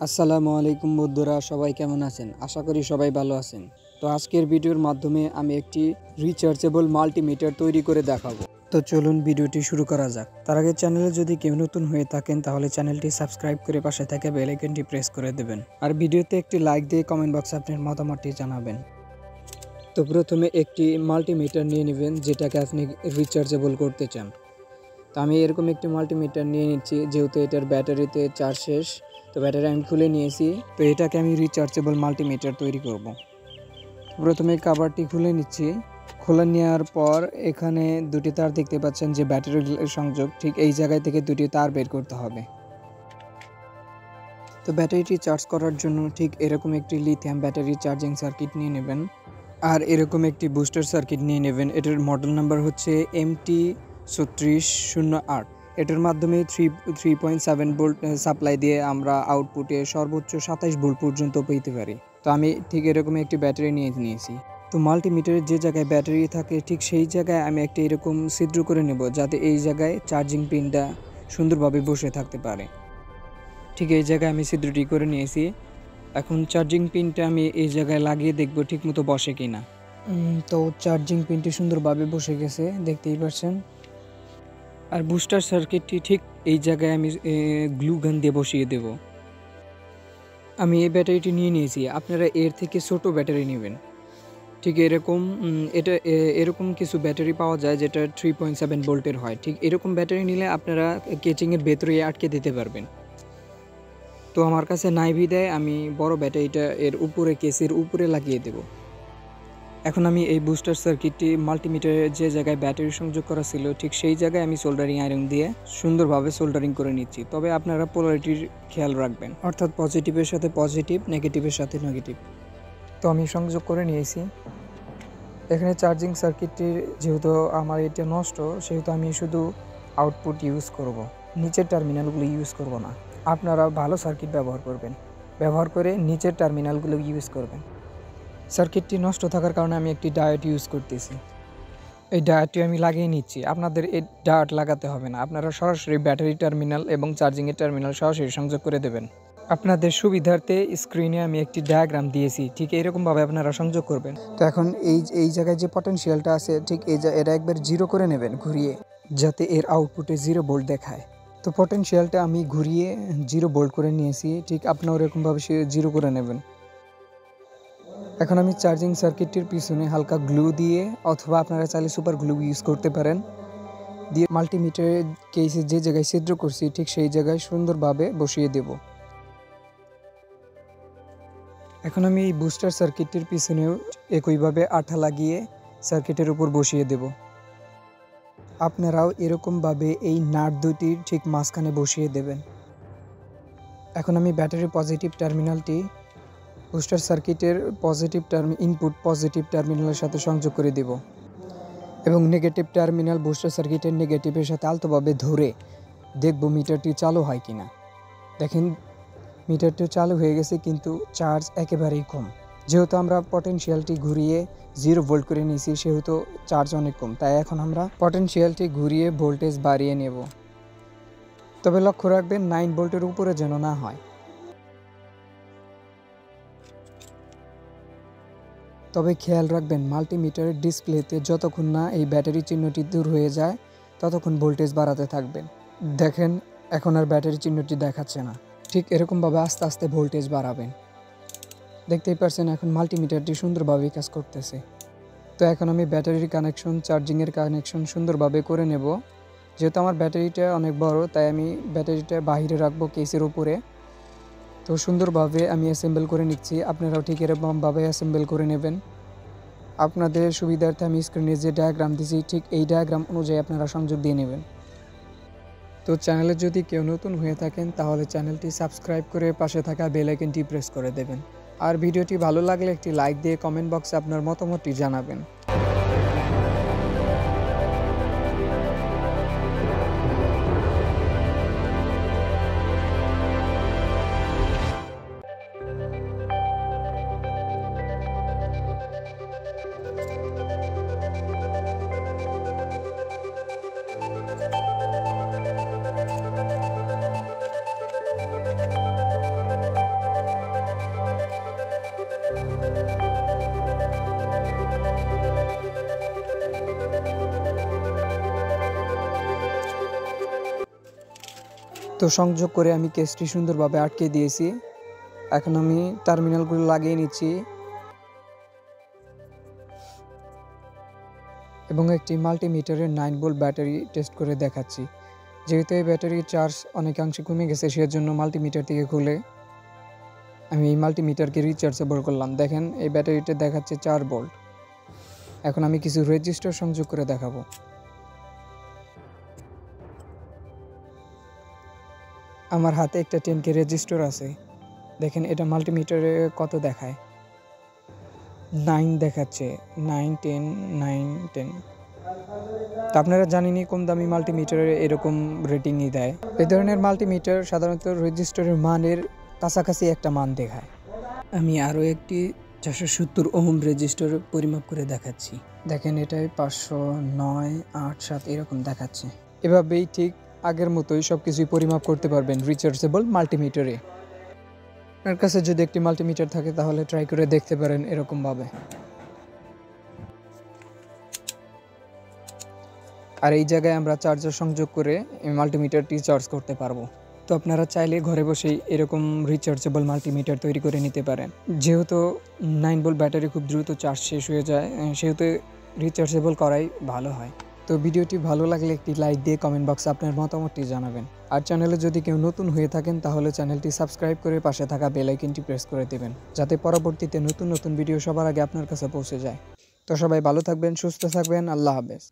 আসসালামু আলাইকুম বন্ধুরা, সবাই কেমন আছেন? আশা করি সবাই ভালো আছেন। তো আজকের ভিডিওর মাধ্যমে আমি একটি রিচার্জেবল মাল্টিমিটার তৈরি করে দেখাবো। তো চলুন ভিডিওটি শুরু করা যাক। তার আগে চ্যানেলে যদি কেউ নতুন হয়ে থাকেন তাহলে চ্যানেলটি সাবস্ক্রাইব করে পাশে থাকা বেল আইকনটি প্রেস করে দেবেন। আর ভিডিওতে একটি লাইক দিয়ে কমেন্ট বক্সে আপনার মতামতটি জানাবেন। তো প্রথমে একটি মাল্টিমিটার নিয়ে নেবেন যেটাকে আপনি রিচার্জেবল করতে চান। তো আমি এরকম একটি মাল্টিমিটার নিয়ে নিচ্ছি, যেহেতু এটার ব্যাটারিতে চার্জ শেষ। তো ব্যাটারি আমি খুলে নিয়েছি। তো এটাকে আমি রিচার্জেবল মাল্টিমিটার তৈরি করব। প্রথমে কভারটি খুলে নিচ্ছি। খুলে নেওয়ার পর এখানে দুটি তার দেখতে পাচ্ছেন যে ব্যাটারির সংযোগ, ঠিক এই জায়গায় থেকে দুটি তার বের করতে হবে। তো ব্যাটারিটি চার্জ করার জন্য ঠিক এরকম একটি লিথিয়াম ব্যাটারি চার্জিং সার্কিট নিয়ে নেবেন। আর এরকম একটি বুস্টার সার্কিট নিয়ে নেবেন। এটার মডেল নাম্বার হচ্ছে MT3608। এটার মাধ্যমে 3.7 ভোল্ট সাপ্লাই দিয়ে আমরা আউটপুটে সর্বোচ্চ 27 ভোল্ট পর্যন্ত পেতে পারি। তো আমি ঠিক এরকম একটি ব্যাটারি নিয়েছি। তো মাল্টিমিটারের যে জায়গায় ব্যাটারি থাকে ঠিক সেই জায়গায় আমি একটা এরকম ছিদ্র করে নেব, যাতে এই জায়গায় চার্জিং পিনটা সুন্দরভাবে বসে থাকতে পারে। ঠিক এই জায়গায় আমি ছিদ্রটি করে নিয়েছি। এখন চার্জিং পিনটা আমি এই জায়গায় লাগিয়ে দেখব ঠিক মতো বসে কিনা। তো চার্জিং পিনটি সুন্দরভাবে বসে গেছে, দেখতেই পাচ্ছেন। আর বুস্টার সার্কিটটি ঠিক এই জায়গায় আমি গ্লু গান দিয়ে বসিয়ে দেব। আমি এই ব্যাটারিটি নিয়ে নিয়েছি। আপনারা এর থেকে ছোট ব্যাটারি নেবেন। ঠিক এরকম এরকম কিছু ব্যাটারি পাওয়া যায় যেটা 3.7 ভোল্টের হয়। ঠিক এরকম ব্যাটারি নিলে আপনারা কেচিংয়ের ভেতরে আটকে দিতে পারবেন। তো আমার কাছে নাই বিধায় আমি বড় ব্যাটারিটা এর উপরে কেসের উপরে লাগিয়ে দেব। এখন আমি এই বুস্টার সার্কিটটি মাল্টিমিটারের যে জায়গায় ব্যাটারি সংযোগ করা ছিল ঠিক সেই জায়গায় আমি সোল্ডারিং আয়রন দিয়ে সুন্দরভাবে সোল্ডারিং করে নিচ্ছি। তবে আপনারা পোলারিটির খেয়াল রাখবেন, অর্থাৎ পজিটিভের সাথে পজিটিভ, নেগেটিভের সাথে নেগেটিভ। তো আমি সংযোগ করে নিয়েছি। এখানে চার্জিং সার্কিটটির যেহেতু আমার এটা নষ্ট, সেহেতু আমি শুধু আউটপুট ইউজ করব, নিচের টার্মিনালগুলো ইউজ করব না। আপনারা ভালো সার্কিট ব্যবহার করে নিচের টার্মিনালগুলো ইউজ করবেন। সার্কিটটি নষ্ট থাকার কারণে আমি একটি ডায়োড ইউজ করতেছি। এই ডায়োডটি আমি লাগিয়ে নিচ্ছি। আপনাদের এই ডায়োড লাগাতে হবে না, আপনারা সরাসরি ব্যাটারি টার্মিনাল এবং চার্জিংয়ের টার্মিনাল সরাসরি সংযোগ করে দেবেন। আপনাদের সুবিধার্থে স্ক্রিনে আমি একটি ডায়াগ্রাম দিয়েছি, ঠিক এইরকমভাবে আপনারা সংযোগ করবেন। তো এখন এই জায়গায় যে পটেনশিয়ালটা আছে ঠিক এটা একবার জিরো করে নেবেন ঘুরিয়ে, যাতে এর আউটপুটে 0 ভোল্ট দেখায়। তো পটেনশিয়ালটা আমি ঘুরিয়ে 0 ভোল্ট করে নিয়েছি, ঠিক আপনারাও এরকমভাবে 0 করে নেবেন। এখন আমি চার্জিং সার্কিটটির পিছনে হালকা গ্লু দিয়ে, অথবা আপনারা চাইলে সুপার গ্লু ইউজ করতে পারেন, দিয়ে মাল্টিমিটারের কেসে যে জায়গায় ছিদ্র করছি ঠিক সেই জায়গায় সুন্দরভাবে বসিয়ে দেব। এখন আমি এই বুস্টার সার্কিটটির পিছনেও একইভাবে আঠা লাগিয়ে সার্কিটের উপর বসিয়ে দেব। আপনারাও এরকমভাবে এই নাট দুটির ঠিক মাঝখানে বসিয়ে দেবেন। এখন আমি ব্যাটারির পজিটিভ টার্মিনালটি বুস্টার সার্কিটের ইনপুট পজিটিভ টার্মিনালের সাথে সংযোগ করে দেব, এবং নেগেটিভ টার্মিনাল বুস্টার সার্কিটের নেগেটিভের সাথে আলতোভাবে ধরে দেখব মিটারটি চালু হয় কিনা। দেখেন মিটারটি চালু হয়ে গেছে, কিন্তু চার্জ একেবারেই কম। যেহেতু আমরা পটেনশিয়ালটি ঘুরিয়ে 0 ভোল্ট করে নিয়েছি, সেহেতু চার্জ অনেক কম। তাই এখন আমরা পটেনশিয়ালটি ঘুরিয়ে ভোল্টেজ বাড়িয়ে নেব। তবে লক্ষ্য রাখবেন 9 ভোল্টের উপরে যেন না হয়। তবে খেয়াল রাখবেন মাল্টিমিটারের ডিসপ্লেতে যতক্ষণ না এই ব্যাটারি চিহ্নটি দূর হয়ে যায় ততক্ষণ ভোল্টেজ বাড়াতে থাকবেন। দেখেন এখন আর ব্যাটারি চিহ্নটি দেখাচ্ছে না। ঠিক এরকমভাবে আস্তে আস্তে ভোল্টেজ বাড়াবেন। দেখতেই পাচ্ছেন এখন মাল্টিমিটারটি সুন্দরভাবে কাজ করতেছে। তো এখন আমি ব্যাটারির কানেকশন, চার্জিংয়ের কানেকশন সুন্দরভাবে করে নেব। যেহেতু আমার ব্যাটারিটা অনেক বড়, তাই আমি ব্যাটারিটা বাইরে রাখবো কেসের উপরে। তো সুন্দরভাবে আমি অ্যাসেম্বল করে নিচ্ছি। আপনারাও ঠিক এরকমভাবে অ্যাসেম্বল করে নেবেন। আপনাদের সুবিধার্থে আমি স্ক্রিনে যে ডায়াগ্রাম দিয়েছি ঠিক এই ডায়াগ্রাম অনুযায়ী আপনারা সংযোগ দিয়ে নেবেন। তো চ্যানেলে যদি কেউ নতুন হয়ে থাকেন তাহলে চ্যানেলটি সাবস্ক্রাইব করে পাশে থাকা বেল আইকনটি প্রেস করে দেবেন। আর ভিডিওটি ভালো লাগলে একটি লাইক দিয়ে কমেন্ট বক্সে আপনার মতামতটি জানাবেন। তো সংযোগ করে আমি কেসটি সুন্দরভাবে আটকে দিয়েছি। এখন আমি টার্মিনালগুলো লাগিয়ে নিচ্ছি এবং একটি মাল্টিমিটারের 9 ভোল্ট ব্যাটারি টেস্ট করে দেখাচ্ছি। যেহেতু এই ব্যাটারির চার্জ অনেকাংশে কমে গেছে, সেজন্য মাল্টিমিটার থেকে খুলে আমি এই মাল্টিমিটারকে রিচার্জেবল করলাম। দেখেন এই ব্যাটারিটা দেখাচ্ছে 4 ভোল্ট। এখন আমি কিছু রেজিস্টার সংযোগ করে দেখাবো। আমার হাতে একটা 10K রেজিস্টার আছে। দেখেন এটা মাল্টিমিটারে কত দেখায়, 9 দেখাচ্ছে, 9 10 9 10। তো আপনারা জানেনই কম দামি মাল্টিমিটারে এরকম রেটিংই দেয়। এই ধরনের মাল্টিমিটার সাধারণত রেজিস্টারের মানের কাছাকাছি একটা মান দেখায়। আমি আরও একটি 470 ওহম রেজিস্টার পরিমাপ করে দেখাচ্ছি। দেখেন এটাই 500 9 8 7 এরকম দেখাচ্ছে। এভাবেই ঠিক আগের মতোই সব কিছুই পরিমাপ করতে পারবেন রিচার্জেবল মাল্টিমিটারে। আপনার কাছে যদি একটি মাল্টিমিটার থাকে তাহলে ট্রাই করে দেখতে পারেন এরকমভাবে। আর এই জায়গায় আমরা চার্জার সংযোগ করে এই মাল্টিমিটারটি চার্জ করতে পারবো। তো আপনারা চাইলে ঘরে বসেই এরকম রিচার্জেবল মাল্টিমিটার তৈরি করে নিতে পারেন। যেহেতু 9 ভোল্ট ব্যাটারি খুব দ্রুত চার্জ শেষ হয়ে যায়, সেহেতু রিচার্জেবল করাই ভালো হয়। তো ভিডিওটি ভালো লাগলে একটি লাইক দিয়ে কমেন্ট বক্সে আপনার মতামতটি জানাবেন। আর চ্যানেলে যদি কেউ নতুন হয়ে থাকেন তাহলে চ্যানেলটি সাবস্ক্রাইব করে পাশে থাকা বেল আইকনটি প্রেস করে দেবেন, যাতে পরবর্তীতে নতুন নতুন ভিডিও সবার আগে আপনার কাছে পৌঁছে যায়। তো সবাই ভালো থাকবেন, সুস্থ থাকবেন। আল্লাহ হাফেজ।